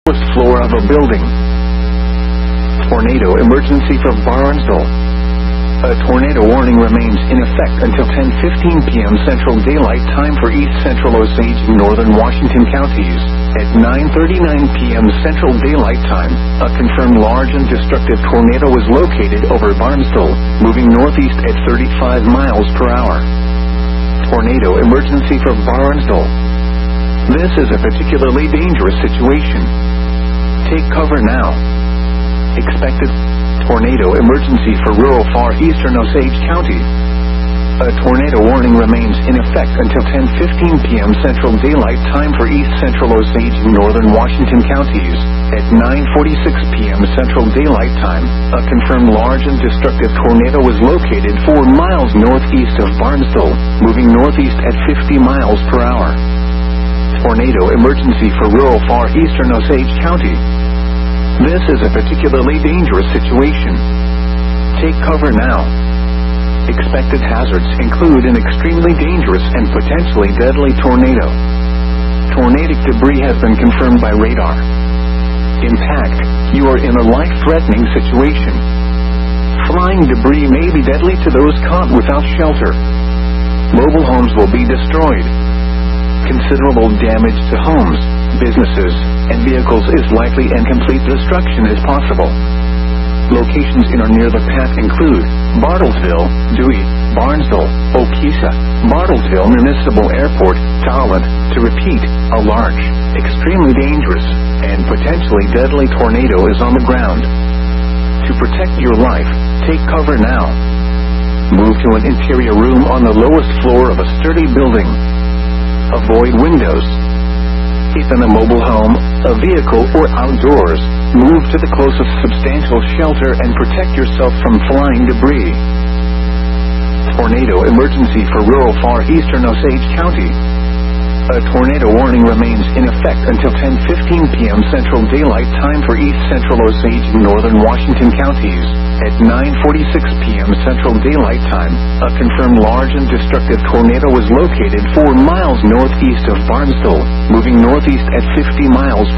first floor of a building. Tornado emergency for Barnesville. A tornado warning remains in effect until 10:15 p.m. Central Daylight Time for East Central Osage and Northern Washington counties. At 9:39 p.m. Central Daylight Time, a confirmed large and destructive tornado was located over Barnesville, moving northeast at 35 miles per hour. Tornado emergency for Barnesville. This is a particularly dangerous situation. Take cover now. Expected tornado emergency for rural far eastern Osage County. A tornado warning remains in effect until 10:15 p.m. Central Daylight Time for East Central Osage and Northern Washington counties. At 9:46 p.m. Central Daylight Time, a confirmed large and destructive tornado was located 4 miles northeast of Barnesville, moving northeast at 50 miles per hour. Tornado emergency for rural far eastern Osage County. This is a particularly dangerous situation. Take cover now. Expected hazards include an extremely dangerous and potentially deadly tornado. Tornadic debris has been confirmed by radar. Impact: you are in a life-threatening situation. Flying debris may be deadly to those caught without shelter. Mobile homes will be destroyed. Considerable damage to homes, businesses, and vehicles is likely, and complete destruction is possible. Locations in or near the path include Bartlesville, Dewey, Barnesville, Okesa, Bartlesville Municipal Airport, Talent. To repeat, a large, extremely dangerous, and potentially deadly tornado is on the ground. To protect your life, take cover now. Move to an interior room on the lowest floor of a sturdy building. Avoid windows. If in a mobile home, a vehicle, or outdoors, move to the closest substantial shelter and protect yourself from flying debris. Tornado emergency for rural far eastern Osage County. A tornado warning remains in effect until 10:15 p.m. Central Daylight Time for East Central Osage and Northern Washington counties. At 9:46 p.m. Central Daylight Time, a confirmed large and destructive tornado was located 4 miles northeast of Barnesville, moving northeast at 50 miles